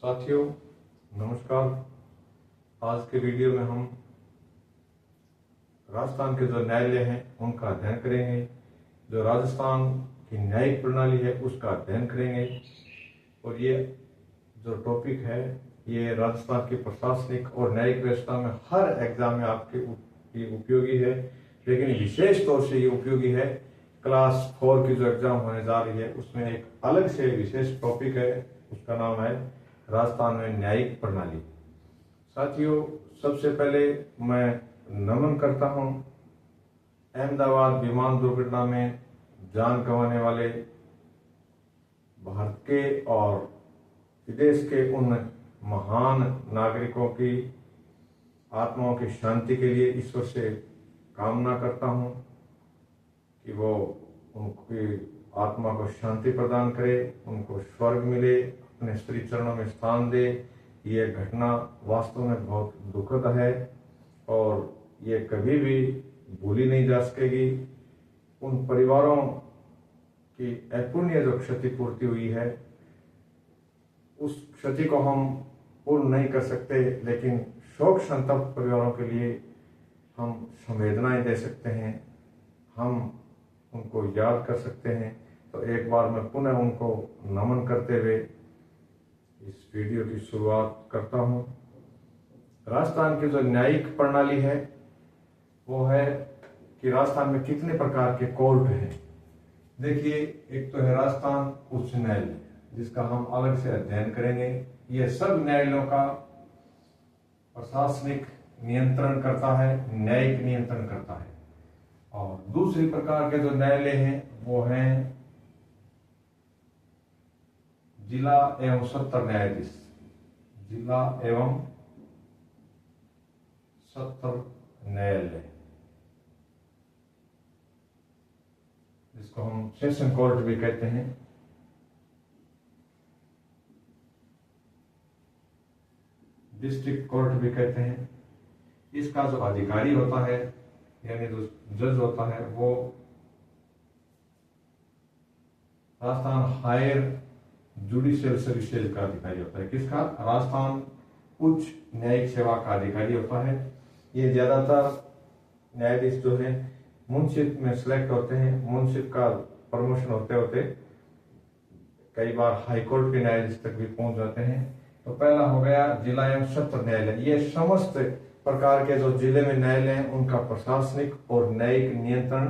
साथियों नमस्कार। आज के वीडियो में हम राजस्थान के जो न्यायालय हैं उनका अध्ययन करेंगे। जो राजस्थान की न्यायिक प्रणाली है उसका अध्ययन करेंगे। और ये जो टॉपिक है ये राजस्थान की प्रशासनिक और न्यायिक व्यवस्था में हर एग्जाम में आपके उपयोगी है, लेकिन विशेष तौर से ये उपयोगी है क्लास 4 की जो एग्जाम होने जा रही है उसमें एक अलग से विशेष टॉपिक है, उसका नाम है राजस्थान में न्यायिक प्रणाली। साथियों सबसे पहले मैं नमन करता हूं अहमदाबाद विमान दुर्घटना में जान गंवाने वाले भारत के और विदेश के उन महान नागरिकों की आत्माओं की शांति के लिए ईश्वर से कामना करता हूं कि वो उनकी आत्मा को शांति प्रदान करे, उनको स्वर्ग मिले, अपने श्री चरणों में स्थान दे। ये घटना वास्तव में बहुत दुखद है और ये कभी भी भूली नहीं जा सकेगी। उन परिवारों की अपूर्णीय जो क्षतिपूर्ति हुई है उस क्षति को हम पूर्ण नहीं कर सकते, लेकिन शोक संतप्त परिवारों के लिए हम संवेदनाएं दे सकते हैं, हम उनको याद कर सकते हैं। तो एक बार मैं पुनः उनको नमन करते हुए इस वीडियो की शुरुआत करता हूं। राजस्थान की जो न्यायिक प्रणाली है वो है कि राजस्थान में कितने प्रकार के कोर्ट हैं। देखिए, एक तो है राजस्थान उच्च न्यायालय जिसका हम अलग से अध्ययन करेंगे। ये सब न्यायालयों का प्रशासनिक नियंत्रण करता है, न्यायिक नियंत्रण करता है। और दूसरी प्रकार के जो न्यायालय हैं वो हैं जिला एवं सत्र न्यायाधीश, जिला एवं सत्र न्यायालय, जिसको हम सेशन कोर्ट भी कहते हैं। डिस्ट्रिक्ट कोर्ट भी कहते हैं। इसका जो अधिकारी होता है यानी जो जज होता है वो राजस्थान हायर जुडिशियल सर्विसेज का अधिकारी होता है। किसका? राजस्थान उच्च न्यायिक सेवा का अधिकारी होता है। ये ज्यादातर न्यायाधीश जो है मुंसिफ में सिलेक्ट होते हैं। मुंसिफ का प्रमोशन होते होते कई बार हाईकोर्ट के न्यायाधीश तक भी पहुंच जाते हैं। तो पहला हो गया जिला एवं सत्र न्यायालय। ये समस्त प्रकार के जो जिले में न्यायालय हैं उनका प्रशासनिक और न्यायिक नियंत्रण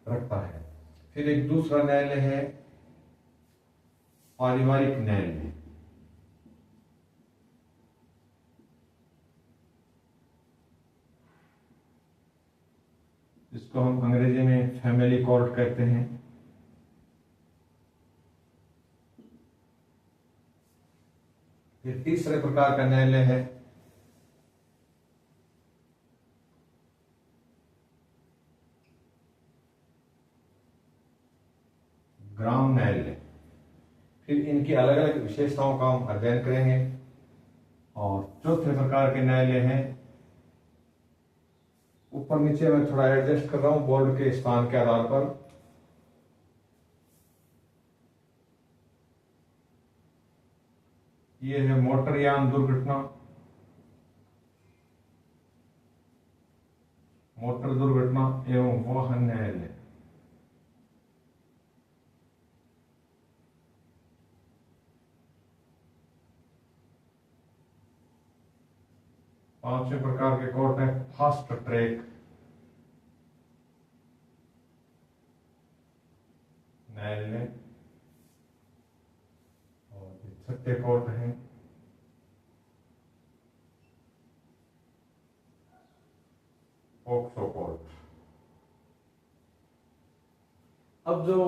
रखता है। फिर एक दूसरा न्यायालय है पारिवारिक न्यायालय। इसको हम अंग्रेजी में फैमिली कोर्ट कहते हैं। फिर तीसरे प्रकार का न्यायालय है ग्राम न्यायालय। फिर इनकी अलग अलग विशेषताओं का हम अध्ययन करेंगे। और चौथे प्रकार के न्यायालय हैं, ऊपर नीचे मैं थोड़ा एडजस्ट कर रहा हूं बोर्ड के स्थान के आधार पर। ये है मोटरयान दुर्घटना, मोटर दुर्घटना एवं वाहन न्यायालय। पांचवें प्रकार के कोर्ट है फास्ट ट्रैक न्यायालय। और छठे कोर्ट है पॉक्सो कोर्ट। अब जो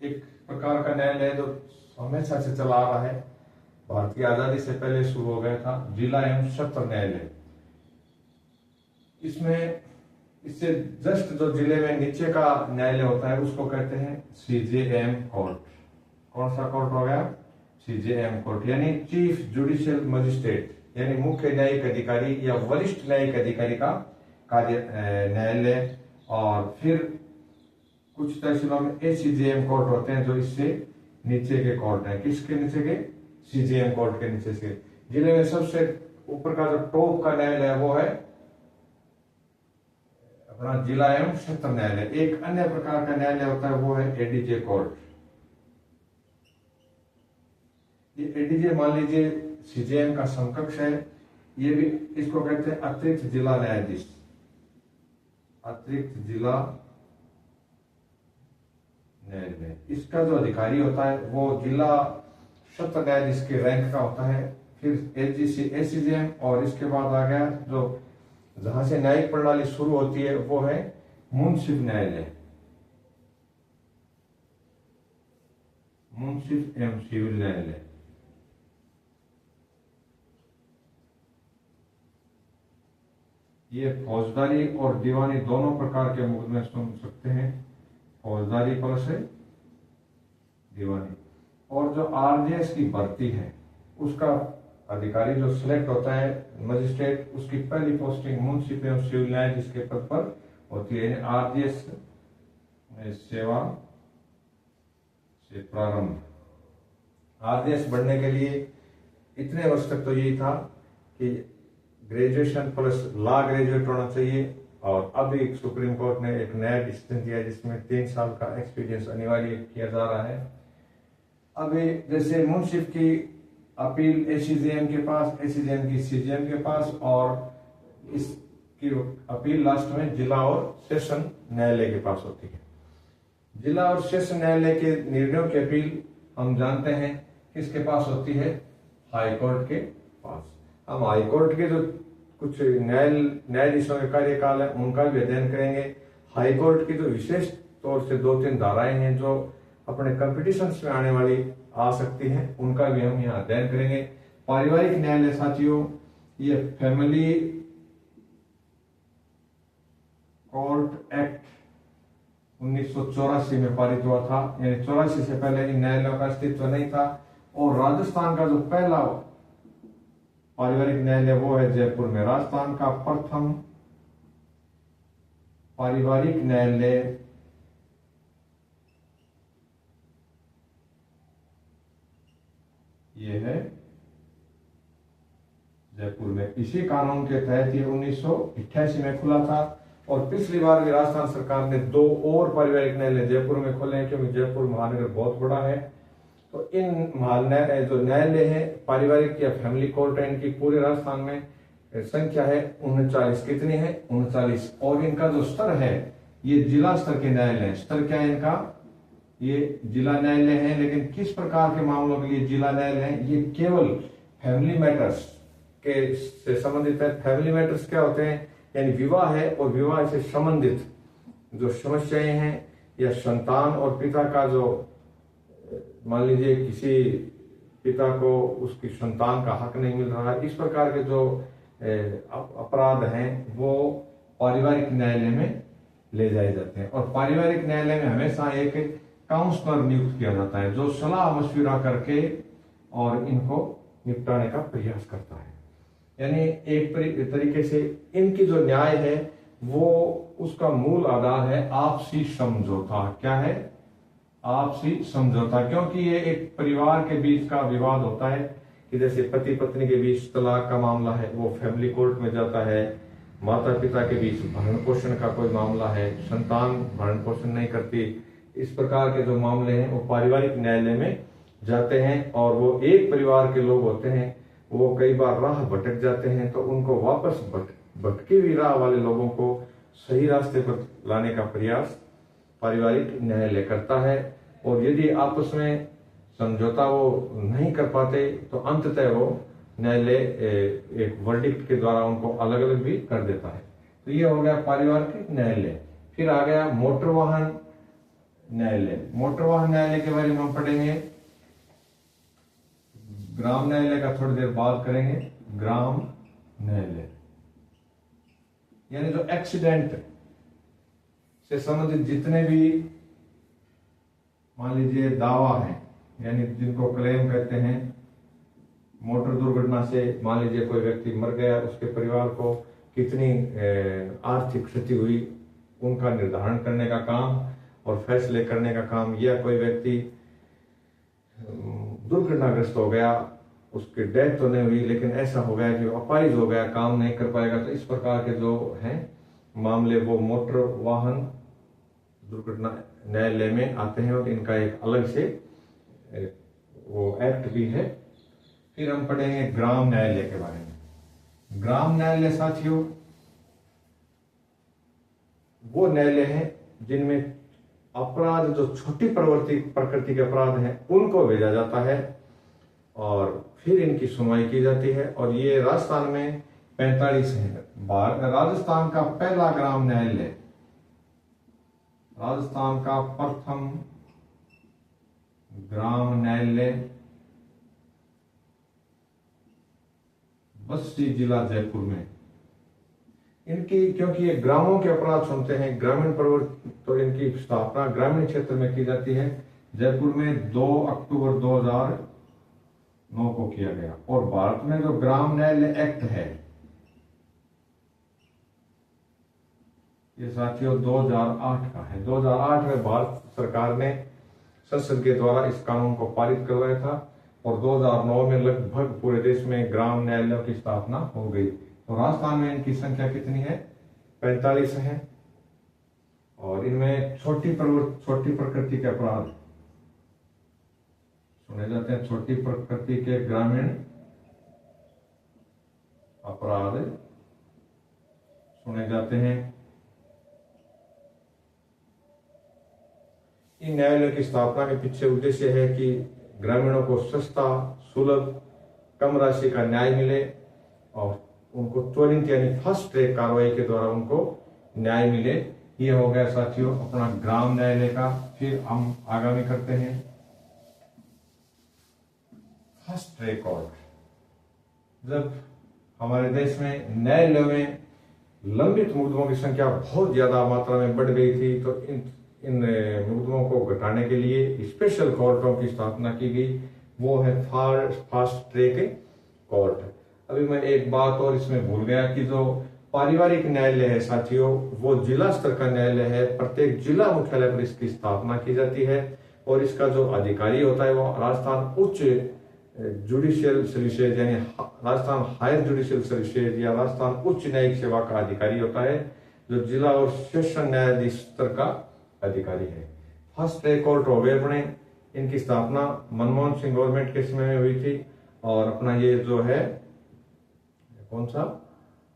एक प्रकार का न्यायालय जो हमेशा से चला आ रहा है, भारत की आजादी से पहले शुरू हो गया था, जिला एवं सत्र न्यायालय। इसमें इससे जस्ट जो जिले में नीचे का न्यायालय होता है उसको कहते हैं सीजेएम कोर्ट। कौन सा कोर्ट हो गया? सीजेएम कोर्ट, यानी चीफ जुडिशियल मजिस्ट्रेट, यानी मुख्य न्यायिक अधिकारी या वरिष्ठ न्यायिक अधिकारी का कार्य न्यायालय। और फिर कुछ तहसीलों में एसीजेएम कोर्ट होते हैं जो इससे नीचे के कोर्ट हैं। किसके नीचे के? सीजेएम कोर्ट के नीचे से। जिले में सबसे ऊपर का जो टॉप का न्यायालय है वो है अपना जिला एवं सत्र न्यायालय। एक अन्य प्रकार का न्यायालय होता है वो है एडीजे कोर्ट। ये एडीजे मान लीजिए सीजेएम का समकक्ष है। ये भी इसको कहते हैं अतिरिक्त जिला न्यायाधीश। अतिरिक्त जिला न्यायालय, इसका जो अधिकारी होता है वो जिला सत्र न्यायाधीश के रैंक का होता है। फिर एसीजेएम और इसके बाद आ गया जो जहां से न्यायिक प्रणाली शुरू होती है वो है मुंसिफ न्यायालय। मुंसिफ एवं सिविल न्यायालय। ये फौजदारी और दीवानी दोनों प्रकार के मुकदमे सुन सकते हैं, फौजदारी प्लस है दीवानी। और जो आरजेएस की भर्ती है उसका अधिकारी जो सिलेक्ट होता है मजिस्ट्रेट, उसकी पहली पोस्टिंग मुंसिफ एवं सिविल न्यायाधीश के पद पर होती है। आरजेएस सेवा से प्रारंभ। आरजेएस बढ़ने के लिए इतने वर्ष तक तो यही था कि ग्रेजुएशन प्लस लॉ ग्रेजुएट होना चाहिए। और अभी सुप्रीम कोर्ट ने एक नया डिसीजन दिया जिसमें 3 साल का एक्सपीरियंस अनिवार्य किया जा रहा है। अभी जैसे मुंसिफ की अपील एसीजेएम के पास, एसीजेएम की सीजेएम के पास, और इसकी अपील लास्ट में जिला और सेशन न्यायालय के पास होती है। जिला और सेशन न्यायालय के निर्णयों की अपील हम जानते हैं किसके पास होती है, हाईकोर्ट के पास। हम हाईकोर्ट के जो कुछ न्यायाधीशों के कार्यकाल है उनका भी अध्ययन करेंगे। हाईकोर्ट की जो विशेष तौर से 2-3 धाराएं हैं जो अपने कंपटीशन में आने वाली आ सकती हैं, उनका भी हम यहाँ अध्ययन करेंगे। पारिवारिक न्यायालय साथियों, ये फैमिली कोर्ट एक्ट 1984 में पारित हुआ था, यानी 84 से पहले इन न्यायालयों का अस्तित्व नहीं था। और राजस्थान का जो पहला पारिवारिक न्यायालय वो है जयपुर में। राजस्थान का प्रथम पारिवारिक न्यायालय ये है जयपुर में। इसी कानून के तहत ये 1988 में खुला था। और पिछली बार भी राजस्थान सरकार ने 2 और पारिवारिक न्यायालय जयपुर में खोले हैं, क्योंकि जयपुर महानगर बहुत बड़ा है। तो इन जो न्यायालय है पारिवारिक या फैमिली कोर्ट है, इनकी पूरे राजस्थान में संख्या है 39। कितनी है? 39। और इनका जो स्तर है ये जिला स्तर के न्यायालय। स्तर क्या है इनका? ये जिला न्यायालय है। लेकिन किस प्रकार के मामलों के लिए जिला न्यायालय है? ये केवल फैमिली मैटर्स के से संबंधित है। फैमिली मैटर्स क्या होते हैं? यानी विवाह है और विवाह से संबंधित जो समस्याएं हैं, या संतान और पिता का जो मान लीजिए किसी पिता को उसकी संतान का हक नहीं मिल रहा है, इस प्रकार के जो अपराध हैं वो पारिवारिक न्यायालय में ले जाए जाते हैं। और पारिवारिक न्यायालय में हमेशा एक काउंसलर नियुक्त किया जाता है जो सलाह मशविरा करके और इनको निपटाने का प्रयास करता है। यानी एक तरीके से इनकी जो न्याय है वो उसका मूल आधार है आपसी समझौता। क्या है? आपसी समझौता। क्योंकि ये एक परिवार के बीच का विवाद होता है कि जैसे पति पत्नी के बीच तलाक का मामला है वो फैमिली कोर्ट में जाता है। माता पिता के बीच भरण पोषण का कोई मामला है, संतान भरण पोषण नहीं करती, इस प्रकार के जो मामले हैं वो पारिवारिक न्यायालय में जाते हैं। और वो एक परिवार के लोग होते हैं, वो कई बार राह भटक जाते हैं, तो उनको वापस भटकी हुई राह वाले लोगों को सही रास्ते पर लाने का प्रयास पारिवारिक न्यायालय करता है। और यदि आपस में समझौता वो नहीं कर पाते तो अंततः वो न्यायालय एक वर्डिक्ट के द्वारा उनको अलग अलग भी कर देता है। तो ये हो गया पारिवारिक न्यायालय। फिर आ गया मोटर वाहन न्यायालय। मोटर वाहन न्यायालय के बारे में हम पढ़ेंगे। ग्राम न्यायालय का थोड़ी देर बाद करेंगे। ग्राम न्यायालय यानी जो एक्सीडेंट से संबंधित जितने भी मान लीजिए दावा है, यानी जिनको क्लेम कहते हैं, मोटर दुर्घटना से मान लीजिए कोई व्यक्ति मर गया, उसके परिवार को कितनी आर्थिक क्षति हुई, उनका निर्धारण करने का काम और फैसले करने का काम। या कोई व्यक्ति दुर्घटनाग्रस्त हो गया उसकी डेथ तो नहीं हुई, लेकिन ऐसा हो गया कि अपाहिज हो गया, काम नहीं कर पाएगा, तो इस प्रकार के जो हैं मामले वो मोटर वाहन दुर्घटना न्यायालय में आते हैं और इनका एक अलग से वो एक्ट भी है। फिर हम पढ़ेंगे ग्राम न्यायालय के बारे में। ग्राम न्यायालय साथियों वो न्यायालय है जिनमें अपराध जो छोटी प्रकृति के अपराध हैं उनको भेजा जाता है और फिर इनकी सुनवाई की जाती है। और ये राजस्थान में 45 है। राजस्थान का पहला ग्राम न्यायालय, राजस्थान का प्रथम ग्राम न्यायालय बस्सी जिला जयपुर में। इनकी क्योंकि ये ग्रामों के अपराध सुनते हैं, ग्रामीण प्रवृत्ति, तो इनकी स्थापना ग्रामीण क्षेत्र में की जाती है। जयपुर में 2 अक्टूबर 2009 को किया गया। और भारत में जो ग्राम न्यायालय एक्ट है ये साथियों 2008 का है। 2008 में भारत सरकार ने संसद के द्वारा इस कानून को पारित करवाया था और 2009 में लगभग पूरे देश में ग्राम न्यायालयों की स्थापना हो गई। तो राजस्थान में इनकी संख्या कितनी है? 45 है। और इनमें छोटी प्रकृति के अपराध सुने जाते हैं। छोटी प्रकृति के ग्रामीण अपराध सुने जाते हैं। इन न्यायालयों की स्थापना के पीछे उद्देश्य है कि ग्रामीणों को सस्ता, सुलभ, कम राशि का न्याय मिले और उनको त्वरित यानी फास्ट ट्रैक कार्रवाई के द्वारा उनको न्याय मिले। ये हो गया साथियों अपना ग्राम न्यायालय का। फिर हम आगामी करते हैं फास्ट ट्रैक कोर्ट। जब हमारे देश में न्यायालय में लंबित मुकदमों की संख्या बहुत ज्यादा मात्रा में बढ़ गई थी तो इन मुकदमों को घटाने के लिए स्पेशल कोर्टों की स्थापना की गई। वो है फास्ट ट्रैक कोर्ट। अभी मैं एक बात और इसमें भूल गया कि जो पारिवारिक न्यायालय है साथियों वो जिला स्तर का न्यायालय है। प्रत्येक जिला मुख्यालय पर इसकी स्थापना की जाती है और इसका जो अधिकारी होता है वो राजस्थान उच्च जुडिशियल सर्विसेज यानी राजस्थान हायर जुडिशियल सर्विसेज या राजस्थान उच्च न्यायिक सेवा का अधिकारी होता है, जो जिला और सेशन न्यायाधीश स्तर का अधिकारी है। फर्स्ट ट्रैक कोर्ट हो गए अपने। इनकी स्थापना मनमोहन सिंह गवर्नमेंट के समय में हुई थी। और अपना ये जो है कौन सा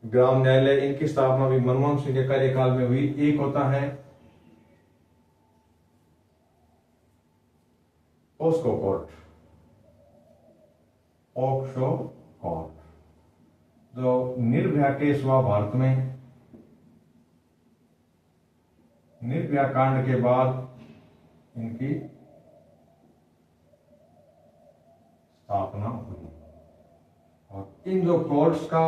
ग्राम न्यायालय, इनकी स्थापना भी मनमोहन सिंह के कार्यकाल में हुई। एक होता है पोस्को कोर्ट, पॉक्सो कोर्ट, जो निर्भया केस हुआ भारत में। निर्भया कांड के बाद इनकी स्थापना हुई। और इन जो कोर्ट्स का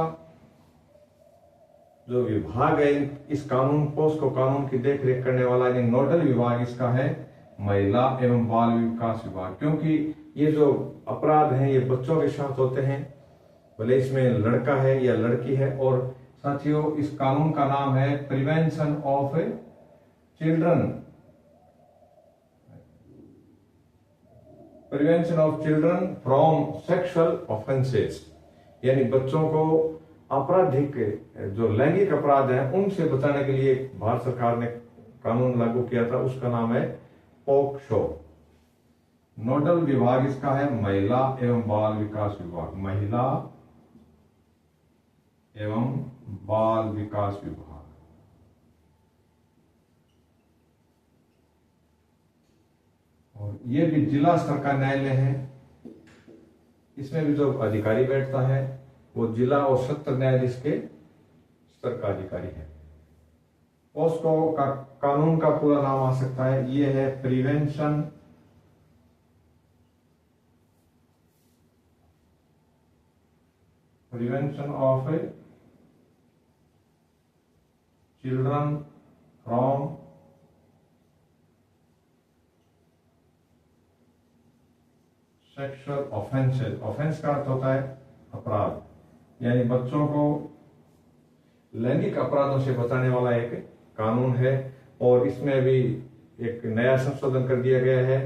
जो विभाग है इस कानून पोस्को कानून की देखरेख करने वाला यानी नोडल विभाग इसका है महिला एवं बाल विकास विभाग। क्योंकि ये जो अपराध हैं ये बच्चों के साथ होते हैं, भले इसमें लड़का है या लड़की है। और साथियों इस कानून का नाम है prevention of children from sexual offences, यानी बच्चों को आपराधिक जो लैंगिक अपराध हैं उनसे बचाने के लिए भारत सरकार ने कानून लागू किया था, उसका नाम है पॉक्सो। नोडल विभाग इसका है महिला एवं बाल विकास विभाग, महिला एवं बाल विकास विभाग। और ये भी जिला स्तर का न्यायालय है। इसमें भी जो अधिकारी बैठता है वो जिला और सत्र न्यायाधीश के स्तर का अधिकारी है। पोस्को का कानून का पूरा नाम आ सकता है, ये है prevention of children from sexual offences. Offence का अर्थ होता है अपराध, यानी बच्चों को लैंगिक अपराधों से बचाने वाला एक कानून है। और इसमें भी एक नया संशोधन कर दिया गया है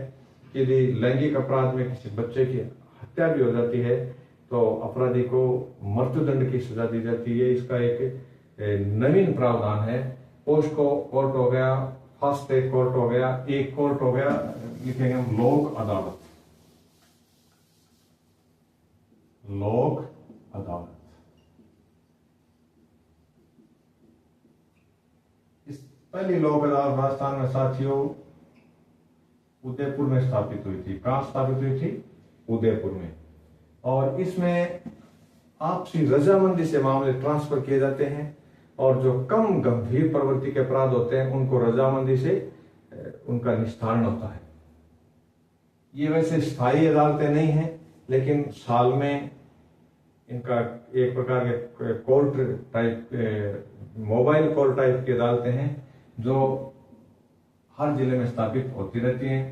कि यदि लैंगिक अपराध में किसी बच्चे की हत्या भी हो जाती है तो अपराधी को मृत्युदंड की सजा दी जाती है। इसका एक नवीन प्रावधान है। पोस्को कोर्ट हो गया, फास्ट ट्रैक कोर्ट हो गया, एक कोर्ट हो गया, लिखेंगे हम लोक अदालत। लोक अदालत इस पहली लोक अदालत राजस्थान में साथियों उदयपुर में स्थापित हुई थी। कहां स्थापित हुई थी? उदयपुर में। और इसमें आपसी रजामंदी से मामले ट्रांसफर किए जाते हैं और जो कम गंभीर प्रवृत्ति के अपराध होते हैं उनको रजामंदी से उनका निस्तारण होता है। ये वैसे स्थायी अदालतें नहीं हैं, लेकिन साल में इनका एक प्रकार के court type, mobile court type की अदालतें हैं जो हर जिले में स्थापित होती रहती हैं।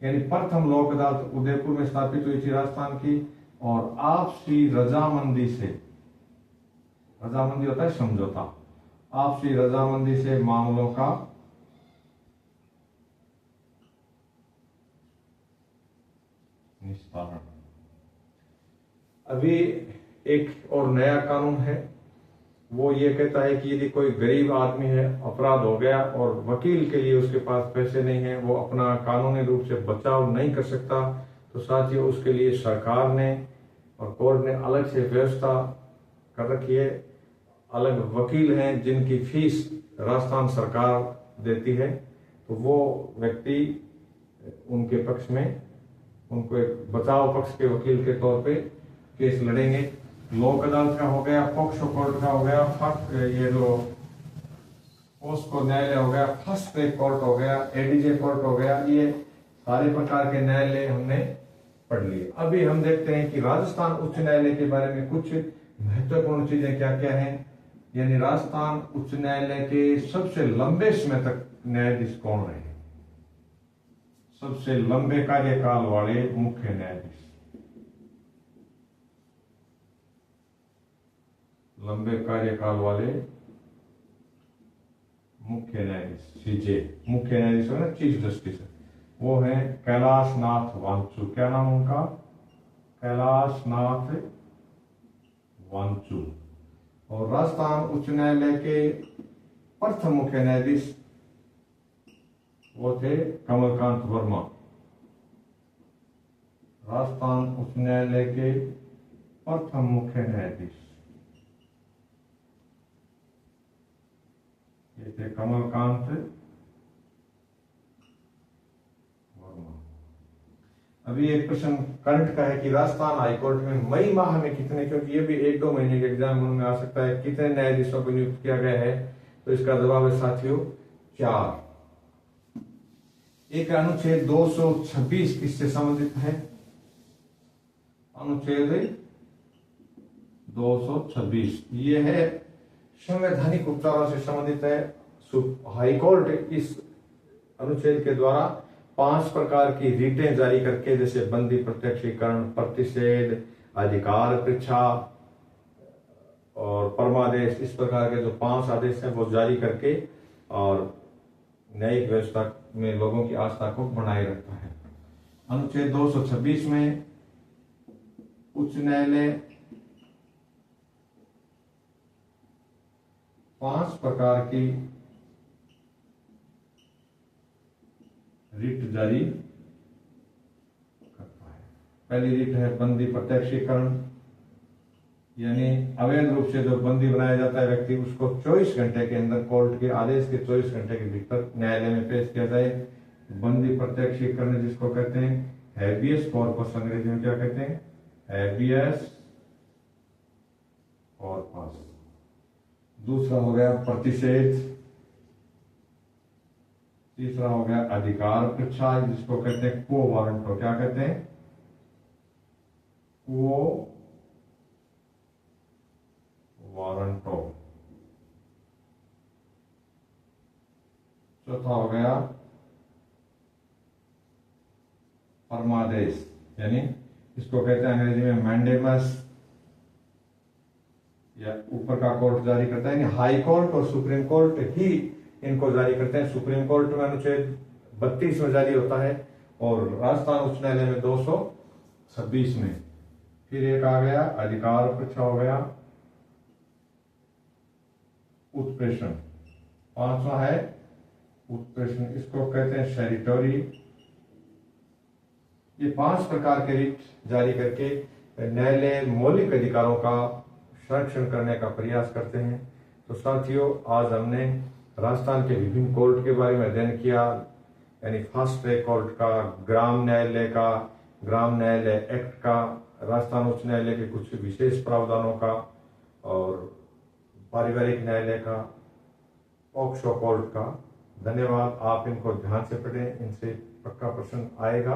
यानी प्रथम लोक अदालत उदयपुर में स्थापित हुई थी राजस्थान की, और आपसी रजामंदी से, रजामंदी होता है समझौता, आपसी रजामंदी से मामलों का निस्तारण। अभी एक और नया कानून है, वो ये कहता है कि यदि कोई गरीब आदमी है, अपराध हो गया और वकील के लिए उसके पास पैसे नहीं है, वो अपना कानूनी रूप से बचाव नहीं कर सकता, तो साथियों उसके लिए सरकार ने और कोर्ट ने अलग से व्यवस्था कर रखी है। अलग वकील हैं जिनकी फीस राजस्थान सरकार देती है, तो वो व्यक्ति उनके पक्ष में, उनको एक बचाव पक्ष के वकील के तौर पे केस लड़ेंगे। लोक अदालत का हो गया, पॉक्सो कोर्ट का हो गया, ये जो पोस्को न्यायालय हो गया, फर्स्ट ट्रैक कोर्ट हो गया, एडीजे कोर्ट हो गया, ये सारे प्रकार के न्यायालय हमने पढ़ लिए। अभी हम देखते हैं कि राजस्थान उच्च न्यायालय के बारे में कुछ महत्वपूर्ण चीजें क्या क्या हैं। यानी राजस्थान उच्च न्यायालय के सबसे लंबे समय तक न्यायाधीश कौन रहे? सबसे लंबे कार्यकाल वाले मुख्य न्यायाधीश, लंबे कार्यकाल वाले मुख्य न्यायाधीश, सीजे, मुख्य न्यायाधीश है ना, चीफ जस्टिस, वो है कैलाश नाथ वांचू। क्या नाम उनका? कैलाश नाथ वांचू। और राजस्थान उच्च न्यायालय के प्रथम मुख्य न्यायाधीश वो थे कमलकांत वर्मा। राजस्थान उच्च न्यायालय के प्रथम मुख्य न्यायाधीश ये थे कमलकांत वर्मा। अभी एक प्रश्न करंट का है कि राजस्थान हाईकोर्ट में मई माह में कितने, क्योंकि ये भी 1-2 महीने के एग्जाम में आ सकता है, कितने न्यायाधीशों को नियुक्त किया गया है? तो इसका जवाब है साथियों 4। एक अनुच्छेद 226 किससे संबंधित है? अनुच्छेद 226 ये है संवैधानिक उपचारों से संबंधित है। हाईकोर्ट इस अनुच्छेद के द्वारा 5 प्रकार की रीटें जारी करके, जैसे बंदी प्रत्यक्षीकरण, प्रतिषेध, अधिकार परीक्षा और परमादेश, इस प्रकार के जो 5 आदेश हैं वो जारी करके और न्यायिक व्यवस्था में लोगों की आस्था को बनाए रखता है। अनुच्छेद 226 में उच्च न्यायालय 5 प्रकार की रिट जारी करता है। पहली रिट है बंदी प्रत्यक्षीकरण, यानी अवैध रूप से जो बंदी बनाया जाता है व्यक्ति, उसको 24 घंटे के अंदर, कोर्ट के आदेश के 24 घंटे के भीतर न्यायालय में पेश किया जाए। बंदी प्रत्यक्षीकरण जिसको कहते हैं हैबियस कॉर्पस, अंग्रेजी में क्या कहते हैं? Habeas corpus. दूसरा हो गया प्रतिषेध, तीसरा हो गया अधिकार परीक्षा जिसको कहते हैं को वारंटो, क्या कहते हैं? को वारंटो। चौथा हो गया परमादेश, यानी इसको कहते हैं अंग्रेजी में मैंडेमस, या ऊपर का कोर्ट जारी करता है। यानी हाई कोर्ट और सुप्रीम कोर्ट ही इनको जारी करते हैं। सुप्रीम कोर्ट में अनुच्छेद 32 में जारी होता है और राजस्थान उच्च न्यायालय में 226 में। फिर एक आ गया अधिकार परीक्षा हो गया, उत्प्रेषण। पांचवा है उत्प्रेषण, इसको कहते हैं शेरिटोरी। ये 5 प्रकार के रिट जारी करके न्यायालय मौलिक अधिकारों का संरक्षण करने का प्रयास करते हैं। तो साथियों, आज हमने राजस्थान के विभिन्न कोर्ट के बारे में अध्ययन किया, यानी फास्ट ट्रैक कोर्ट का, ग्राम न्यायालय का, ग्राम न्यायालय एक्ट का, राजस्थान उच्च न्यायालय के कुछ विशेष प्रावधानों का, और पारिवारिक न्यायालय का, पॉक्सो कोर्ट का। धन्यवाद। आप इनको ध्यान से पढ़ें, इनसे पक्का प्रश्न आएगा।